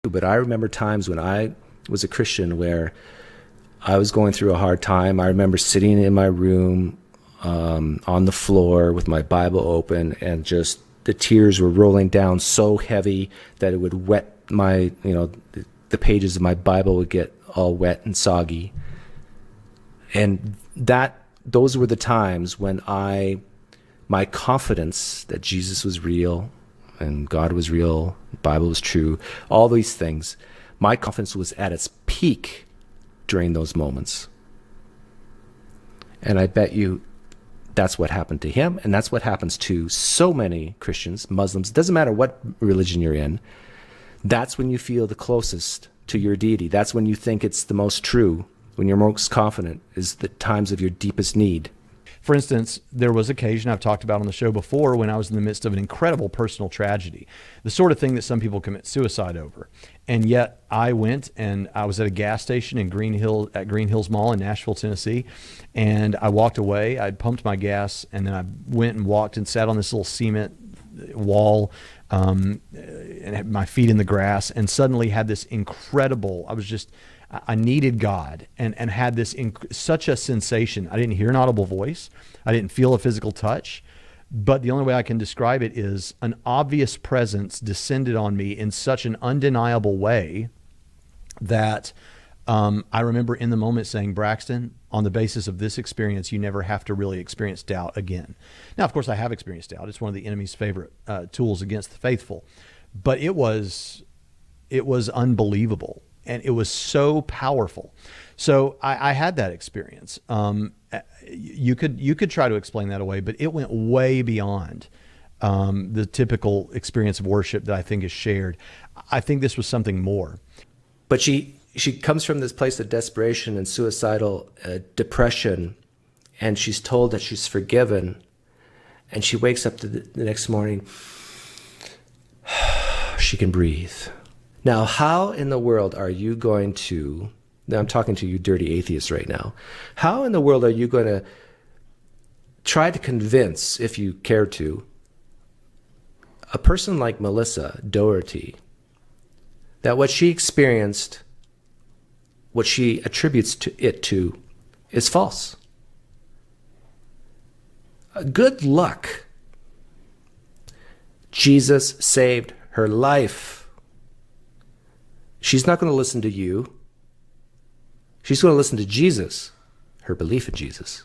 But I remember times when I was a Christian where I was going through a hard time. I remember sitting in my room on the floor with my Bible open, and just the tears were rolling down so heavy that it would wet my, the pages of my Bible would get all wet and soggy. And those were the times when my confidence that Jesus was real and God was real, the Bible was true, all these things, my confidence was at its peak during those moments. And I bet you that's what happened to him, and that's what happens to so many Christians, Muslims. It doesn't matter what religion you're in. That's when you feel the closest to your deity. That's when you think it's the most true, when you're most confident, is the times of your deepest need. For instance, there was occasion I've talked about on the show before when I was in the midst of an incredible personal tragedy, the sort of thing that some people commit suicide over. And yet I went and I was at a gas station in Green Hills Mall in Nashville, Tennessee. And I walked away, I'd pumped my gas, and then I went and walked and sat on this little cement wall and had my feet in the grass, and suddenly had this incredible, I needed God, and had this such a sensation. I didn't hear an audible voice. I didn't feel a physical touch. But the only way I can describe it is an obvious presence descended on me in such an undeniable way that I remember in the moment saying, Braxton, on the basis of this experience, you never have to really experience doubt again. Now, of course, I have experienced doubt. It's one of the enemy's favorite tools against the faithful. But it was unbelievable. And it was so powerful. So I had that experience. You could try to explain that away, but it went way beyond the typical experience of worship that I think is shared. I think this was something more. But she comes from this place of desperation and suicidal depression, and she's told that she's forgiven, and she wakes up the next morning. She can breathe. Now, how in the world are you going to, now I'm talking to you dirty atheists right now, how in the world are you going to try to convince, if you care to, a person like Melissa Doherty that what she experienced, what she attributes it to, is false? Good luck. Jesus saved her life. She's not going to listen to you. She's going to listen to Jesus, her belief in Jesus.